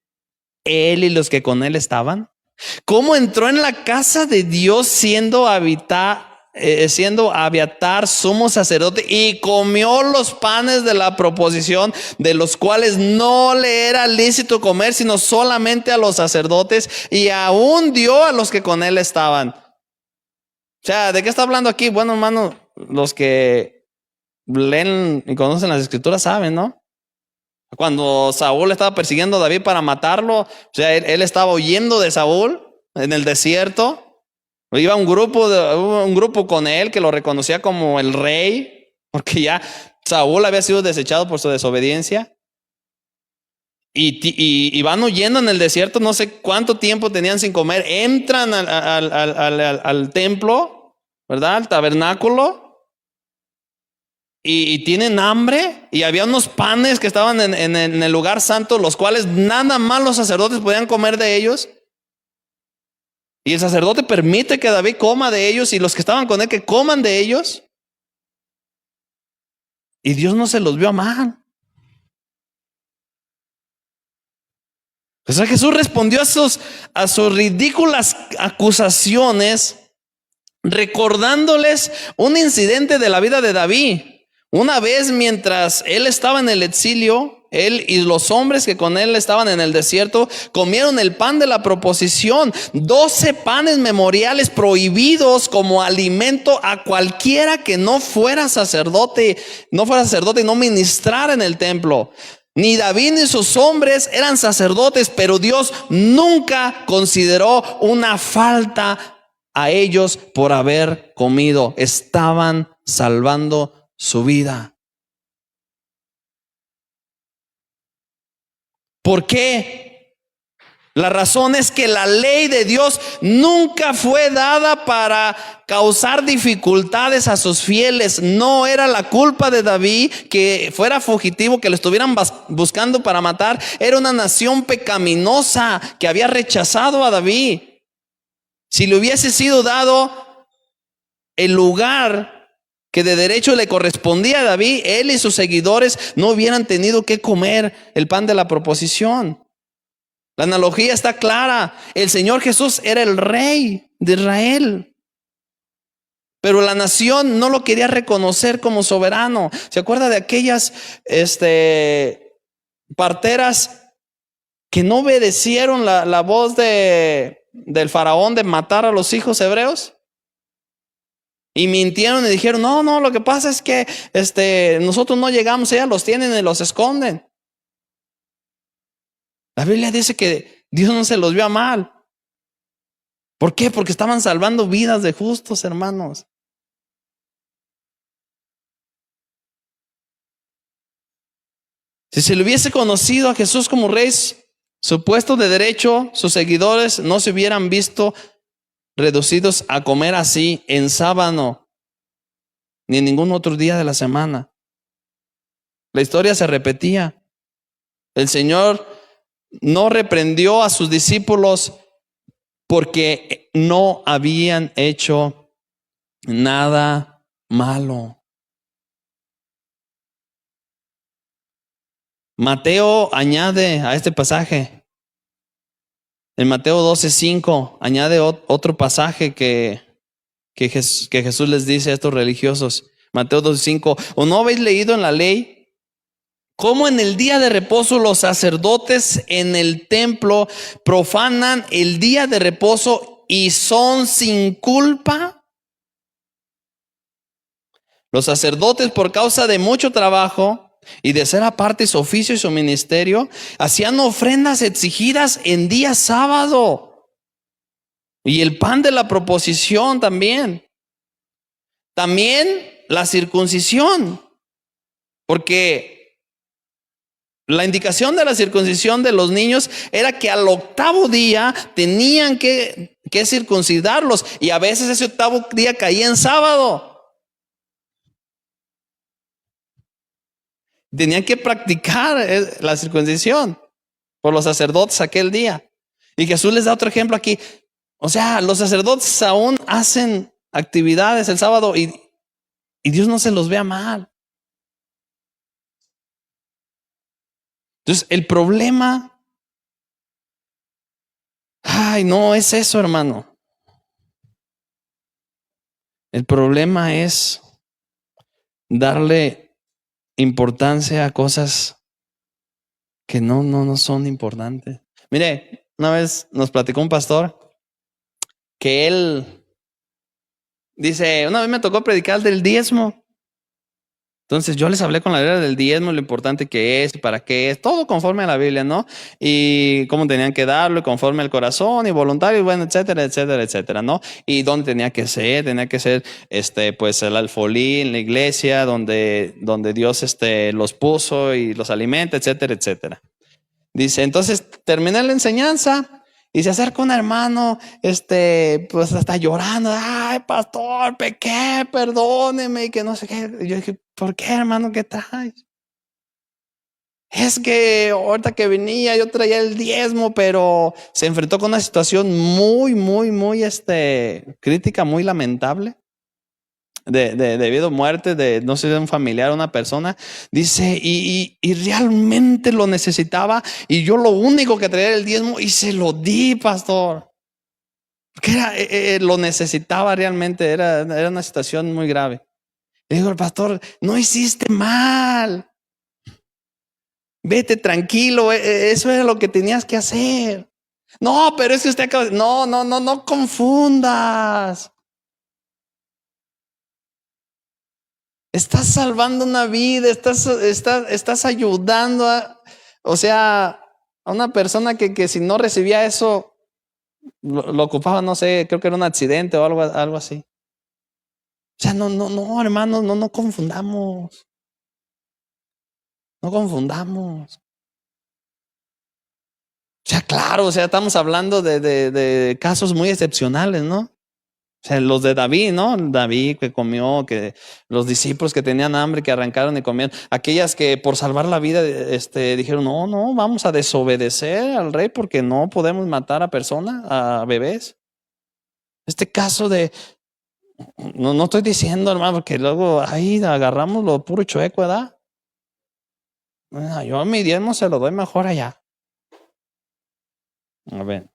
Él y los que con él estaban. ¿Cómo entró en la casa de Dios siendo Abiatar sumo sacerdote y comió los panes de la proposición, de los cuales no le era lícito comer, sino solamente a los sacerdotes, y aún dio a los que con él estaban? O sea, ¿de qué está hablando aquí? Bueno, hermano, los que leen y conocen las escrituras saben, ¿no? Cuando Saúl estaba persiguiendo a David para matarlo, o sea, él estaba huyendo de Saúl en el desierto. Iba un grupo con él que lo reconocía como el rey, porque ya Saúl había sido desechado por su desobediencia. Y van huyendo en el desierto, no sé cuánto tiempo tenían sin comer. Entran al templo, ¿verdad? Al tabernáculo. Y tienen hambre, y había unos panes que estaban en el lugar santo, los cuales nada más los sacerdotes podían comer de ellos. Y el sacerdote permite que David coma de ellos y los que estaban con él que coman de ellos. Y Dios no se los vio a mal. O sea, Jesús respondió a sus ridículas acusaciones recordándoles un incidente de la vida de David. Una vez mientras él estaba en el exilio, él y los hombres que con él estaban en el desierto comieron el pan de la proposición, 12 panes memoriales prohibidos como alimento a cualquiera que no fuera sacerdote y no ministrara en el templo. Ni David ni sus hombres eran sacerdotes, pero Dios nunca consideró una falta a ellos por haber comido. Estaban salvando su vida. ¿Por qué? La razón es que la ley de Dios nunca fue dada para causar dificultades a sus fieles. No era la culpa de David que fuera fugitivo, que lo estuvieran buscando para matar. Era una nación pecaminosa que había rechazado a David. Si le hubiese sido dado el lugar que de derecho le correspondía a David, él y sus seguidores no hubieran tenido que comer el pan de la proposición. La analogía está clara. El Señor Jesús era el rey de Israel, pero la nación no lo quería reconocer como soberano. ¿Se acuerda de aquellas parteras que no obedecieron la voz del faraón de matar a los hijos hebreos? Y mintieron y dijeron, no, lo que pasa es que nosotros no llegamos, ellas los tienen y los esconden. La Biblia dice que Dios no se los vio a mal. ¿Por qué? Porque estaban salvando vidas de justos, hermanos. Si se le hubiese conocido a Jesús como rey, su puesto de derecho, sus seguidores no se hubieran visto reducidos a comer así en sábado, ni en ningún otro día de la semana. La historia se repetía. El Señor no reprendió a sus discípulos porque no habían hecho nada malo. Mateo añade a este pasaje, en Mateo 12:5, añade otro pasaje que Jesús les dice a estos religiosos. Mateo 12:5, ¿o no habéis leído en la ley cómo en el día de reposo los sacerdotes en el templo profanan el día de reposo y son sin culpa? Los sacerdotes, por causa de mucho trabajo y de ser aparte su oficio y su ministerio, hacían ofrendas exigidas en día sábado. Y el pan de la proposición también. También la circuncisión. Porque la indicación de la circuncisión de los niños era que al 8º día tenían que circuncidarlos. Y a veces ese 8º día caía en sábado. Tenían que practicar la circuncisión por los sacerdotes aquel día. Y Jesús les da otro ejemplo aquí. O sea, los sacerdotes aún hacen actividades el sábado y Dios no se los vea mal. Entonces, el problema, no es eso, hermano. El problema es darle importancia a cosas que no son importantes. Mire, una vez nos platicó un pastor que él dice, una vez me tocó predicar del diezmo. Entonces yo les hablé con la idea del diezmo, lo importante que es, para qué es, todo conforme a la Biblia, ¿no? Y cómo tenían que darlo, conforme al corazón y voluntario, bueno, etcétera, etcétera, etcétera, ¿no? Y dónde tenía que ser pues el alfolí en la iglesia, donde Dios los puso y los alimenta, etcétera, etcétera. Dice, entonces terminé la enseñanza y se acerca un hermano, pues hasta llorando, ay, pastor, pequé, perdóneme, y que no sé qué. Y yo dije, ¿por qué, hermano? ¿Qué traes? Es que ahorita que venía yo traía el diezmo, pero se enfrentó con una situación muy crítica, muy lamentable. Debido a muerte de, no sé, de un familiar, una persona, dice, y realmente lo necesitaba, y yo lo único que traía era el diezmo y se lo di, pastor. Porque lo necesitaba realmente, era una situación muy grave. Le digo al pastor, no hiciste mal, vete tranquilo, eso era lo que tenías que hacer. No, pero es que usted acaba, no confundas. Estás salvando una vida, estás ayudando a una persona que si no recibía eso, lo ocupaba, no sé, creo que era un accidente o algo así. O sea, no, hermanos, no confundamos. No confundamos. O sea, claro, o sea, estamos hablando de casos muy excepcionales, ¿no? O sea, los de David, ¿no? David que comió, que los discípulos que tenían hambre, que arrancaron y comían. Aquellas que por salvar la vida, dijeron, no, vamos a desobedecer al rey porque no podemos matar a personas, a bebés. Este caso no estoy diciendo, hermano, porque luego ahí agarramos lo puro chueco, ¿verdad? Bueno, yo a mi diezmo se lo doy mejor allá. A ver.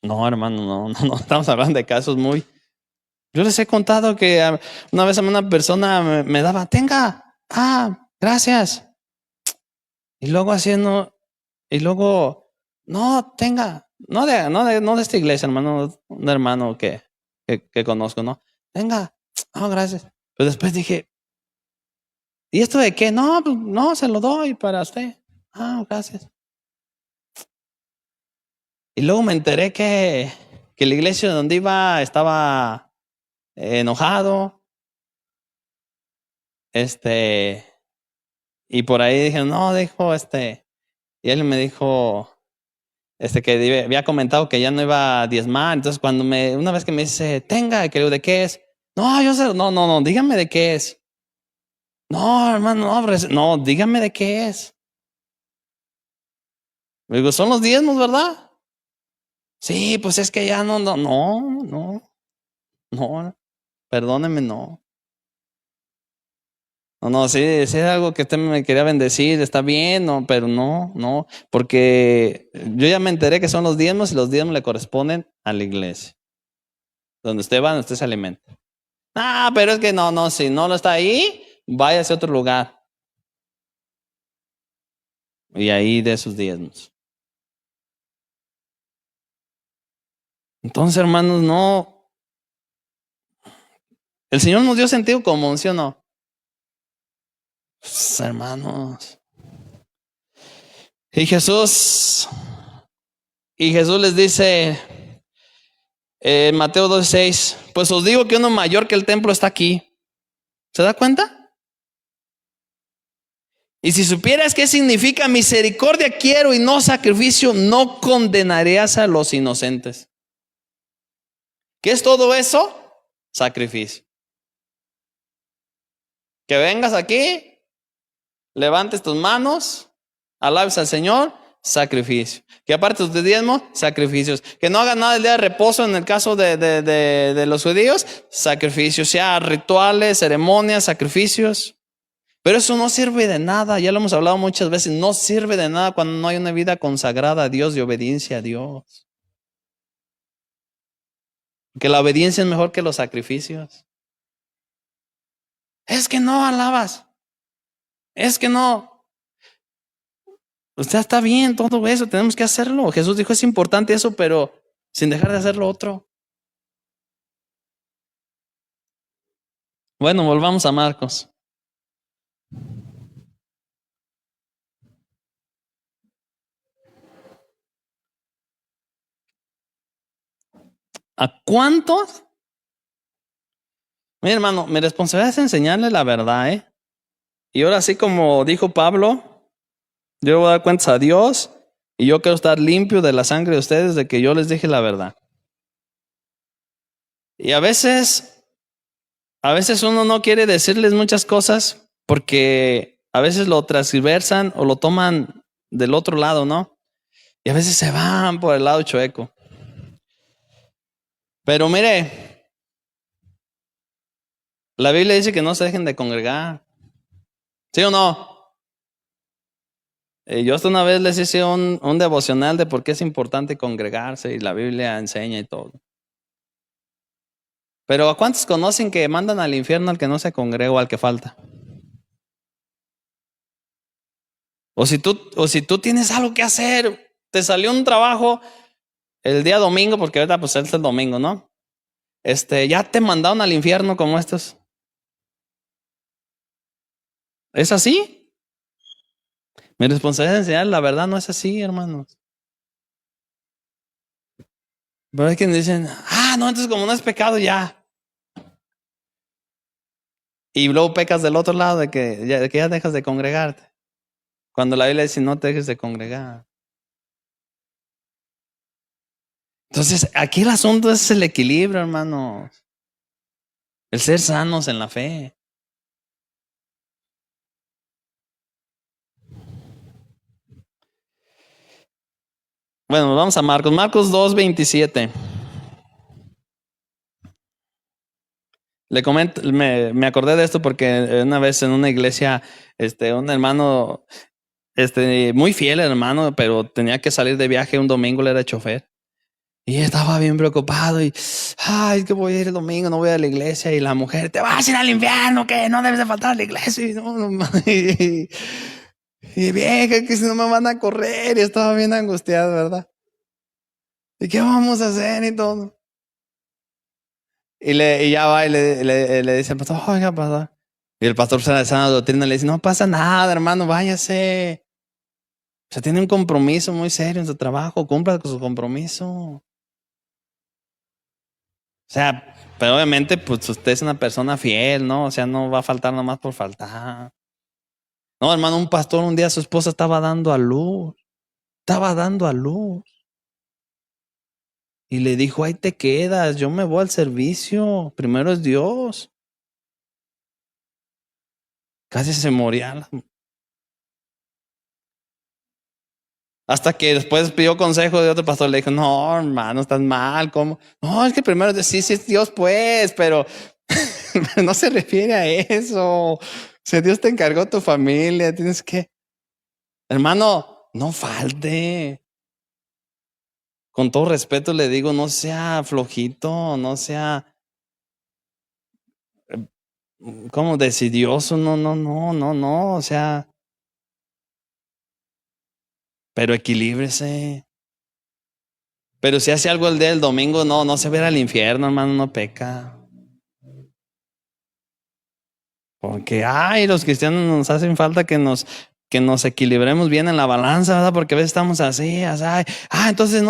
No, hermano, no, estamos hablando de casos muy... Yo les he contado que una vez una persona me daba, tenga, gracias. Y luego no, tenga, no de esta iglesia, hermano, un hermano que conozco, ¿no? Tenga, gracias. Pero después dije, ¿y esto de qué? No, pues, no, se lo doy para usted. Gracias. Y luego me enteré que la iglesia donde iba estaba enojado. Y por ahí dije, no, dijo, y él me dijo, que había comentado que ya no iba a diezmar. Entonces una vez que me dice, tenga, que ¿de qué es? No, yo sé, no, dígame de qué es. No, hermano, no, dígame de qué es. Digo, son los diezmos, ¿verdad? Sí, pues es que ya no, perdóneme, no. No, sí, sí es algo que usted me quería bendecir, está bien, no, pero no, porque yo ya me enteré que son los diezmos y los diezmos le corresponden a la iglesia. Donde usted va, donde usted se alimenta. Ah, pero es que no, si no lo está ahí, váyase a otro lugar. Y ahí de sus diezmos. Entonces, hermanos, no. El Señor nos dio sentido común, ¿sí o no? Pues, hermanos. Y Jesús les dice en Mateo 12:6, pues os digo que uno mayor que el templo está aquí. ¿Se da cuenta? Y si supieras qué significa misericordia quiero y no sacrificio, no condenarías a los inocentes. ¿Qué es todo eso? Sacrificio. Que vengas aquí, levantes tus manos, alabes al Señor, sacrificio. Que apartes de diezmo, sacrificios. Que no hagas nada el día de reposo en el caso de los judíos, sacrificios. Sea rituales, ceremonias, sacrificios. Pero eso no sirve de nada, ya lo hemos hablado muchas veces, no sirve de nada cuando no hay una vida consagrada a Dios, de obediencia a Dios. Que la obediencia es mejor que los sacrificios. Es que no alabas, es que no. Usted está bien, todo eso, tenemos que hacerlo. Jesús dijo, es importante eso, pero sin dejar de hacer lo otro. Bueno, volvamos a Marcos. ¿A cuántos? Mi hermano, mi responsabilidad es enseñarle la verdad, ¿eh? Y ahora sí, como dijo Pablo, yo voy a dar cuentas a Dios y yo quiero estar limpio de la sangre de ustedes de que yo les dije la verdad. Y a veces uno no quiere decirles muchas cosas porque a veces lo transversan o lo toman del otro lado, ¿no? Y a veces se van por el lado chueco. Pero mire, la Biblia dice que no se dejen de congregar. ¿Sí o no? Yo hasta una vez les hice un devocional de por qué es importante congregarse y la Biblia enseña y todo. Pero ¿a cuántos conocen que mandan al infierno al que no se congrega o al que falta? O si tú tienes algo que hacer, te salió un trabajo el día domingo, porque ahorita pues es el domingo, ¿no? Ya te mandaron al infierno como estos. ¿Es así? Mi responsabilidad es enseñar, la verdad no es así, hermanos. Pero hay quienes dicen, no, entonces como no es pecado ya. Y luego pecas del otro lado de que ya dejas de congregarte. Cuando la Biblia dice no te dejes de congregar. Entonces, aquí el asunto es el equilibrio, hermanos. El ser sanos en la fe. Bueno, vamos a Marcos. Marcos 2:27. Le comento, me acordé de esto porque una vez en una iglesia, un hermano, muy fiel hermano, pero tenía que salir de viaje un domingo, él era chofer. Y estaba bien preocupado y, es que voy a ir el domingo, no voy a la iglesia. Y la mujer, te vas a ir al infierno, que no debes de faltar a la iglesia. Y bien, que si no me van a correr. Y estaba bien angustiado, ¿verdad? ¿Y qué vamos a hacer y todo? Y ya va y le dice al pastor, oiga, pastor. Y el pastor se sana doctrina le dice, no pasa nada, hermano, váyase. O sea, tiene un compromiso muy serio en su trabajo, cumpla con su compromiso. O sea, pero obviamente, pues usted es una persona fiel, ¿no? O sea, no va a faltar nomás por faltar. No, hermano, un pastor un día su esposa estaba dando a luz. Estaba dando a luz. Y le dijo, ahí te quedas, yo me voy al servicio. Primero es Dios. Casi se moría. Hasta que después pidió consejo de otro pastor, le dijo, no, hermano, estás mal, ¿cómo? No, es que primero sí, sí es Dios, pues, pero no se refiere a eso. Si Dios te encargó tu familia, tienes que, hermano, no falte. Con todo respeto le digo, no sea flojito, no sea, como decidioso, no, o sea, pero equilíbrese. Pero si hace algo el día del domingo, no se va al infierno, hermano, no peca. Porque, ay, los cristianos nos hacen falta que nos equilibremos bien en la balanza, ¿verdad? Porque a veces estamos así, ay, entonces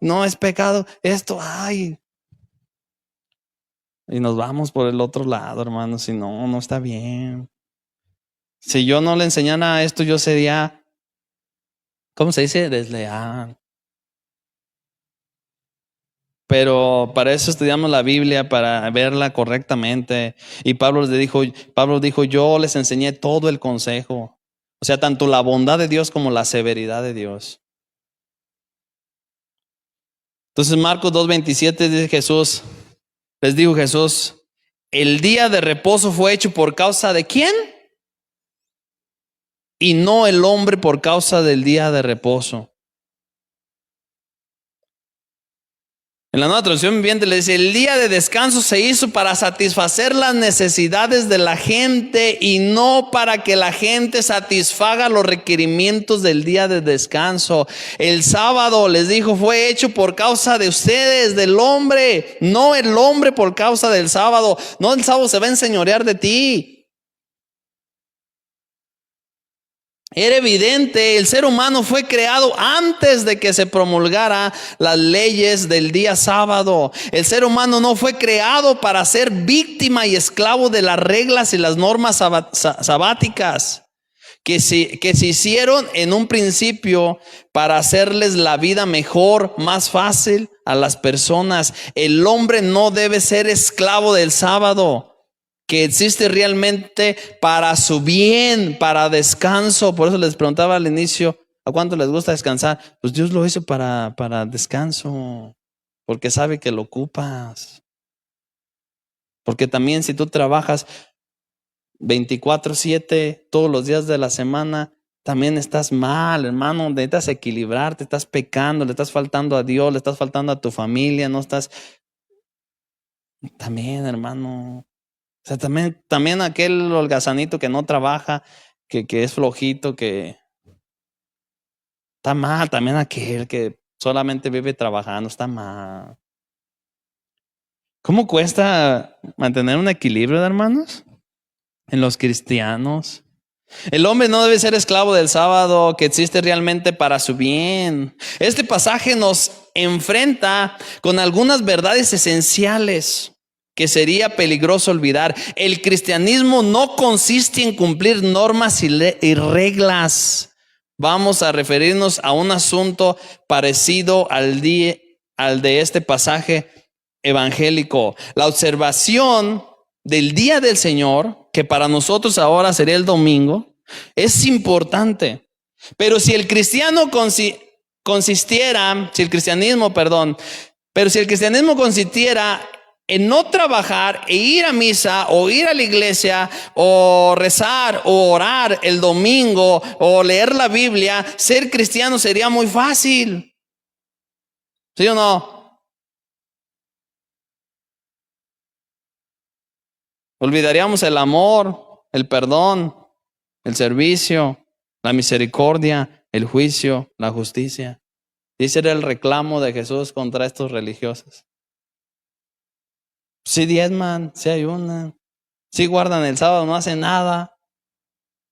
no es pecado esto, ay. Y nos vamos por el otro lado, hermano, si no está bien. Si yo no le enseñara esto, yo sería, ¿cómo se dice? Desleal. Pero para eso estudiamos la Biblia, para verla correctamente. Y Pablo dijo, yo les enseñé todo el consejo. O sea, tanto la bondad de Dios como la severidad de Dios. Entonces Marcos 2:27 dice les dijo Jesús, el día de reposo fue hecho por causa de ¿quién? Y no el hombre por causa del día de reposo. En la Nueva Traducción Viviente le dice, el día de descanso se hizo para satisfacer las necesidades de la gente y no para que la gente satisfaga los requerimientos del día de descanso. El sábado, les dijo, fue hecho por causa de ustedes, del hombre, no el hombre por causa del sábado. No, el sábado se va a enseñorear de ti. Era evidente, el ser humano fue creado antes de que se promulgara las leyes del día sábado. El ser humano no fue creado para ser víctima y esclavo de las reglas y las normas sabáticas que se hicieron en un principio para hacerles la vida mejor, más fácil a las personas. El hombre no debe ser esclavo del sábado, que existe realmente para su bien, para descanso. Por eso les preguntaba al inicio, ¿a cuánto les gusta descansar? Pues Dios lo hizo para descanso, porque sabe que lo ocupas. Porque también si tú trabajas 24/7 todos los días de la semana, también estás mal, hermano. Necesitas equilibrarte, estás pecando, le estás faltando a Dios, le estás faltando a tu familia, no estás. También, hermano. O sea, también aquel holgazanito que no trabaja, que es flojito, que está mal. También aquel que solamente vive trabajando, está mal. ¿Cómo cuesta mantener un equilibrio, hermanos? En los cristianos. El hombre no debe ser esclavo del sábado, que existe realmente para su bien. Este pasaje nos enfrenta con algunas verdades esenciales que sería peligroso olvidar. El cristianismo no consiste en cumplir normas y reglas. Vamos a referirnos a un asunto parecido al de este pasaje evangélico. La observación del día del Señor, que para nosotros ahora sería el domingo, es importante. Pero si el cristianismo consistiera en no trabajar e ir a misa o ir a la iglesia o rezar o orar el domingo o leer la Biblia, ser cristiano sería muy fácil. ¿Sí o no? Olvidaríamos el amor, el perdón, el servicio, la misericordia, el juicio, la justicia. Ese era el reclamo de Jesús contra estos religiosos. Sí diezman, sí ayunan, sí guardan el sábado, no hacen nada,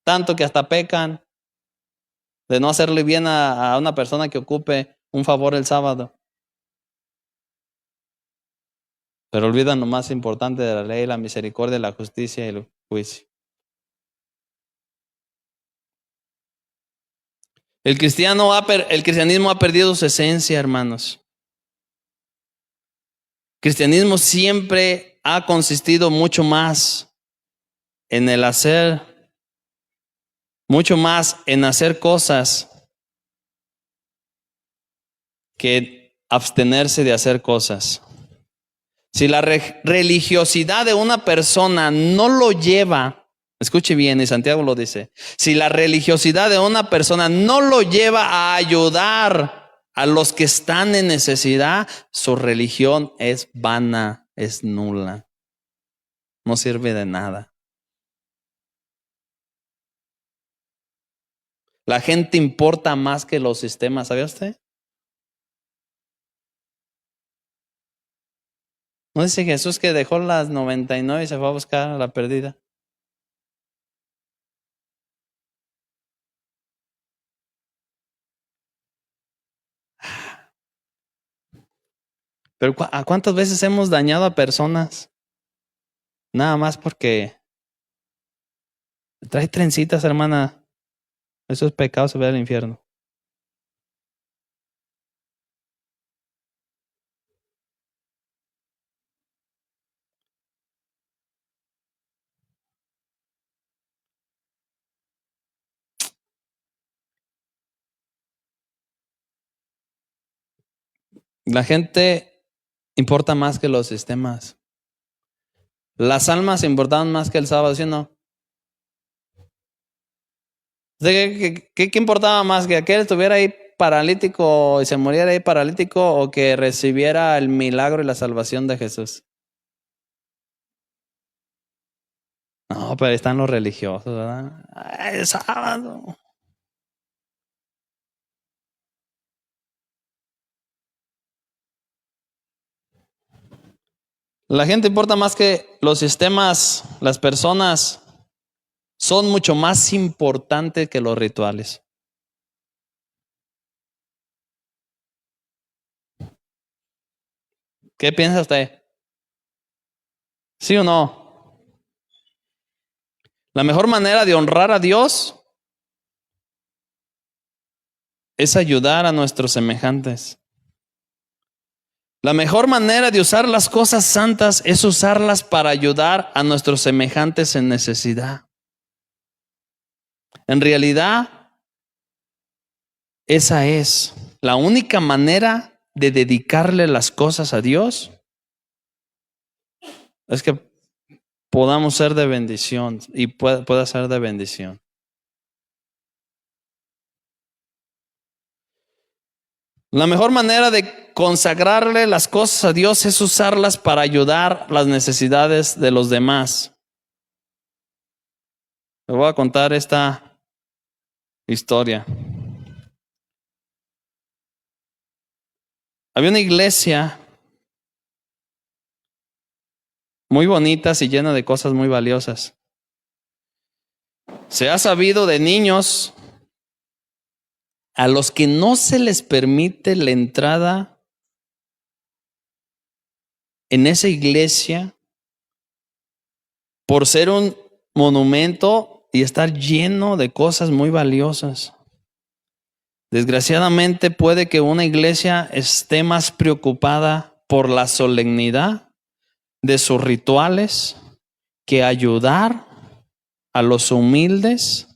tanto que hasta pecan de no hacerle bien a una persona que ocupe un favor el sábado. Pero olvidan lo más importante de la ley, la misericordia, la justicia y el juicio. El cristianismo ha perdido su esencia, hermanos. El cristianismo siempre ha consistido mucho más en el hacer, mucho más en hacer cosas que abstenerse de hacer cosas. Si la religiosidad de una persona no lo lleva, escuche bien, y Santiago lo dice, si la religiosidad de una persona no lo lleva a ayudar a los que están en necesidad, su religión es vana, es nula, no sirve de nada. La gente importa más que los sistemas, ¿sabe usted? ¿No dice Jesús que dejó las 99 y se fue a buscar a la perdida? Pero ¿a cuántas veces hemos dañado a personas? Nada más porque trae trencitas, hermana. Eso es pecado, se ve al infierno. La gente importa más que los sistemas. Las almas importaban más que el sábado, ¿sí o no? ¿Qué importaba más? ¿Que aquel estuviera ahí paralítico y se muriera ahí paralítico o que recibiera el milagro y la salvación de Jesús? No, pero están los religiosos, ¿verdad? Ay, es sábado. La gente importa más que los sistemas, las personas son mucho más importantes que los rituales. ¿Qué piensa usted? ¿Sí o no? La mejor manera de honrar a Dios es ayudar a nuestros semejantes. La mejor manera de usar las cosas santas es usarlas para ayudar a nuestros semejantes en necesidad. En realidad, esa es la única manera de dedicarle las cosas a Dios. Es que podamos ser de bendición y pueda ser de bendición. La mejor manera de consagrarle las cosas a Dios es usarlas para ayudar las necesidades de los demás. Le voy a contar esta historia. Había una iglesia muy bonita y llena de cosas muy valiosas. Se ha sabido de niños a los que no se les permite la entrada en esa iglesia por ser un monumento y estar lleno de cosas muy valiosas. Desgraciadamente puede que una iglesia esté más preocupada por la solemnidad de sus rituales que ayudar a los humildes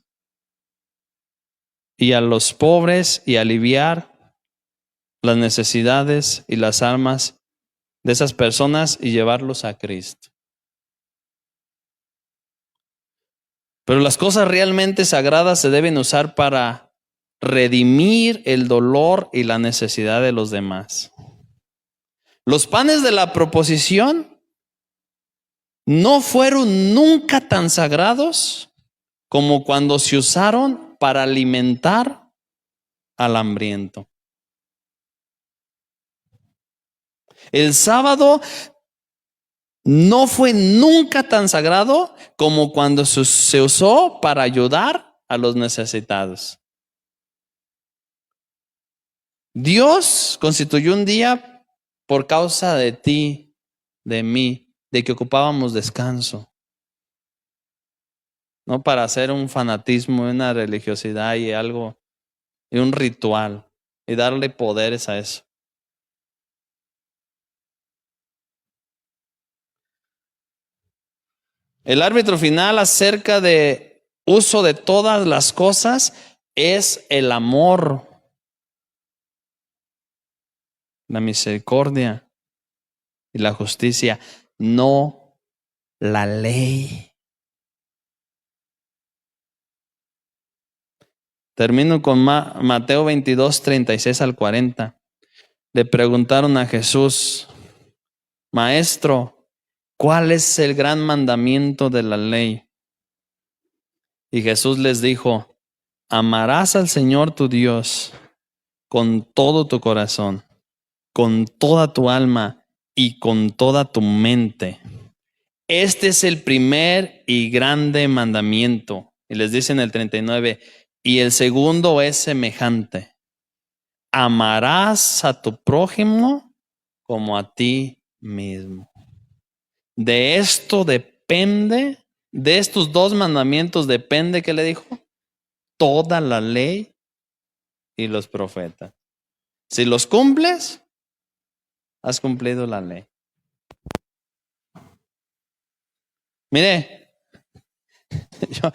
y a los pobres y aliviar las necesidades y las almas de esas personas y llevarlos a Cristo. Pero las cosas realmente sagradas se deben usar para redimir el dolor y la necesidad de los demás. Los panes de la proposición no fueron nunca tan sagrados como cuando se usaron para alimentar al hambriento. El sábado no fue nunca tan sagrado como cuando se usó para ayudar a los necesitados. Dios constituyó un día por causa de ti, de mí, de que ocupábamos descanso. No para hacer un fanatismo, una religiosidad y algo, y un ritual, y darle poderes a eso. El árbitro final acerca de uso de todas las cosas es el amor. la misericordia y la justicia, no la ley. Termino con Mateo 22, 36 al 40. Le preguntaron a Jesús: Maestro, ¿cuál es el gran mandamiento de la ley? Y Jesús les dijo: amarás al Señor tu Dios con todo tu corazón, con toda tu alma y con toda tu mente. Este es el primer y grande mandamiento. Y les dice en el 39, y el segundo es semejante: amarás a tu prójimo como a ti mismo. De esto depende, de estos dos mandamientos depende, ¿qué le dijo? Toda la ley y los profetas. Si los cumples, has cumplido la ley. Mire, yo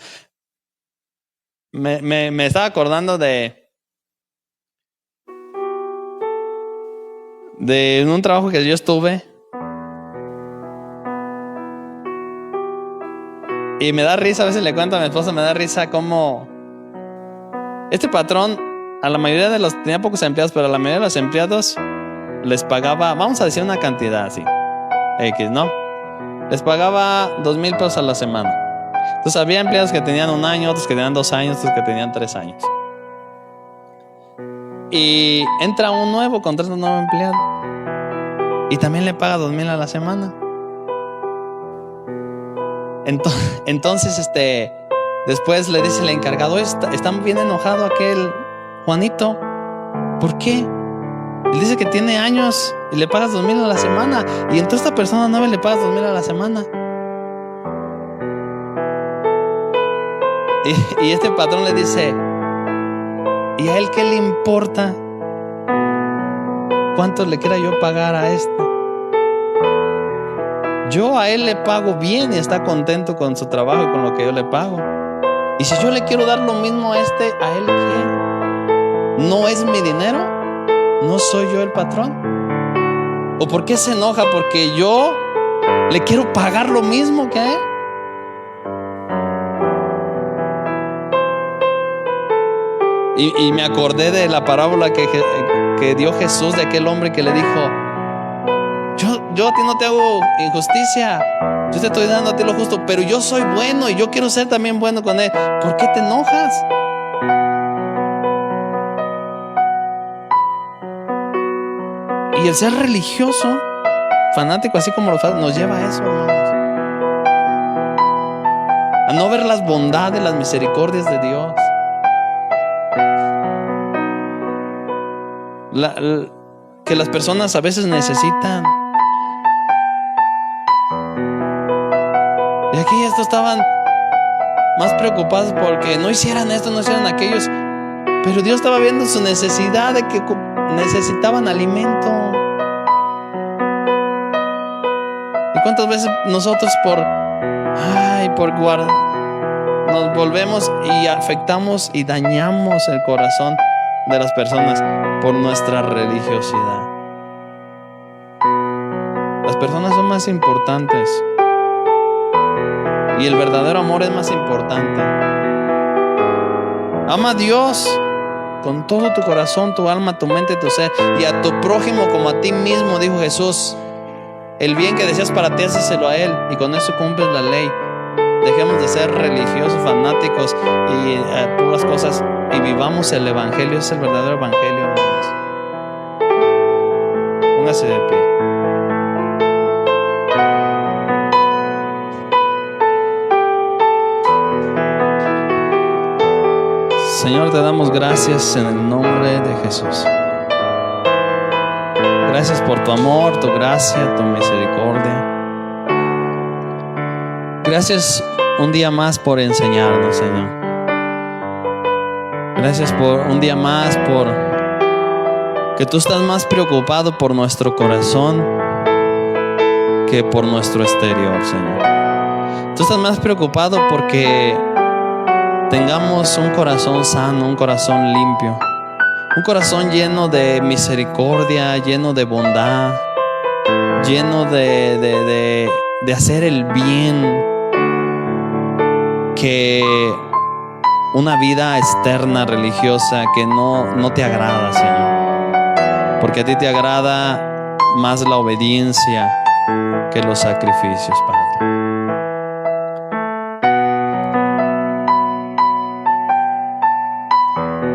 me estaba acordando de un trabajo que yo estuve. Y me da risa, a veces le cuento a mi esposa, me da risa cómo este patrón, a la mayoría de los, tenía pocos empleados, pero a la mayoría de los empleados les pagaba, vamos a decir una cantidad así, X, ¿no? Les pagaba 2,000 pesos a la semana. Entonces había empleados que tenían 1 año, otros que tenían 2 años, otros que tenían 3 años. Y entra un nuevo, contrata un nuevo empleado y también le paga 2,000 a la semana. Entonces, después le dice el encargado: está bien enojado aquel Juanito. ¿Por qué? Él dice que tiene años y le pagas 2,000 a la semana, y entonces esta persona nueva le pagas 2,000 a la semana. Y este patrón le dice: ¿y a él qué le importa cuánto le quiera yo pagar a este? Yo a él le pago bien y está contento con su trabajo y con lo que yo le pago. Y si yo le quiero dar lo mismo a este, ¿a él qué? ¿No es mi dinero? ¿No soy yo el patrón? ¿O por qué se enoja? Porque yo le quiero pagar lo mismo que a él. Y me acordé de la parábola que dio Jesús de aquel hombre que le dijo: yo a ti no te hago injusticia, yo te estoy dando a ti lo justo, pero yo soy bueno y yo quiero ser también bueno con él. ¿Por qué te enojas? Y el ser religioso, fanático, así como los fanáticos, nos lleva a eso, hermanos, a no ver las bondades, las misericordias de Dios. Que las personas a veces necesitan. Y aquí estos estaban más preocupados porque no hicieran esto, no hicieran aquellos. Pero Dios estaba viendo su necesidad de que necesitaban alimento. ¿Y cuántas veces nosotros por guardar nos volvemos y afectamos y dañamos el corazón de las personas por nuestra religiosidad? Las personas son más importantes y el verdadero amor es más importante. Ama a Dios con todo tu corazón, tu alma, tu mente, tu ser, y a tu prójimo como a ti mismo, dijo Jesús. El bien que deseas para ti, hacéselo a él, y con eso cumples la ley. Dejemos de ser religiosos, fanáticos y puras cosas, y vivamos el evangelio. Es el verdadero evangelio, hermanos. Póngase de pie. Señor, te damos gracias en el nombre de Jesús. Gracias por tu amor, tu gracia, tu misericordia. Gracias un día más por enseñarnos, Señor. Gracias por un día más, por que tú estás más preocupado por nuestro corazón que por nuestro exterior, Señor. Tú estás más preocupado porque tengamos un corazón sano, un corazón limpio, Un corazón lleno de misericordia, lleno de bondad, lleno de hacer el bien, que una vida externa religiosa que no te agrada, Señor. Porque a ti te agrada más la obediencia que los sacrificios, Padre.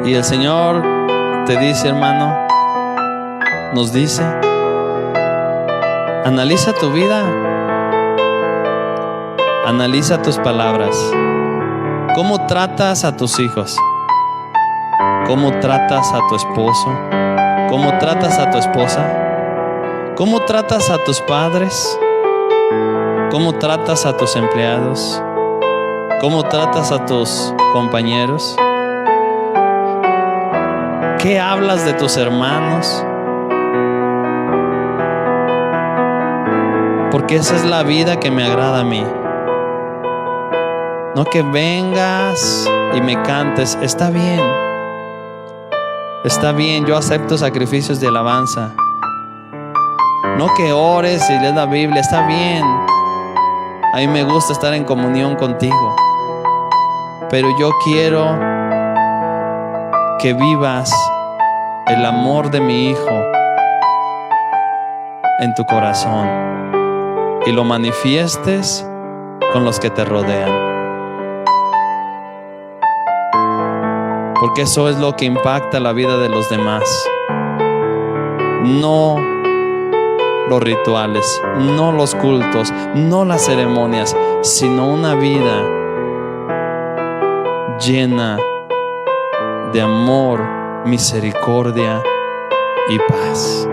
Y el Señor te dice, hermano, nos dice, analiza tu vida, analiza tus palabras. ¿Cómo tratas a tus hijos? ¿Cómo tratas a tu esposo? ¿Cómo tratas a tu esposa? ¿Cómo tratas a tus padres? ¿Cómo tratas a tus empleados? ¿Cómo tratas a tus compañeros? ¿Qué hablas de tus hermanos? Porque esa es la vida que me agrada a mí. No que vengas y me cantes. Está bien. Está bien, yo acepto sacrificios de alabanza. No que ores y lees la Biblia. Está bien. A mí me gusta estar en comunión contigo. Pero yo quiero que vivas el amor de mi Hijo en tu corazón y lo manifiestes con los que te rodean. Porque eso es lo que impacta la vida de los demás. No los rituales, no los cultos, no las ceremonias, sino una vida llena de amor, misericordia y paz.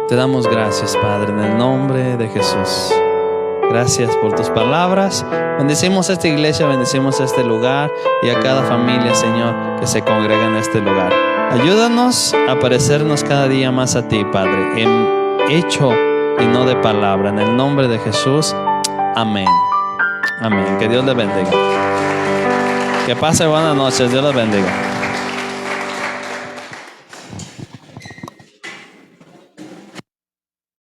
Te damos gracias, Padre, en el nombre de Jesús. Gracias por tus palabras. Bendecimos esta iglesia, bendecimos este lugar y a cada familia, Señor, que se congrega en este lugar. Ayúdanos a parecernos cada día más a ti, Padre, en hecho y no de palabra. En el nombre de Jesús. Amén. Amén. Que Dios les bendiga. Que pase buenas noches. Dios les bendiga.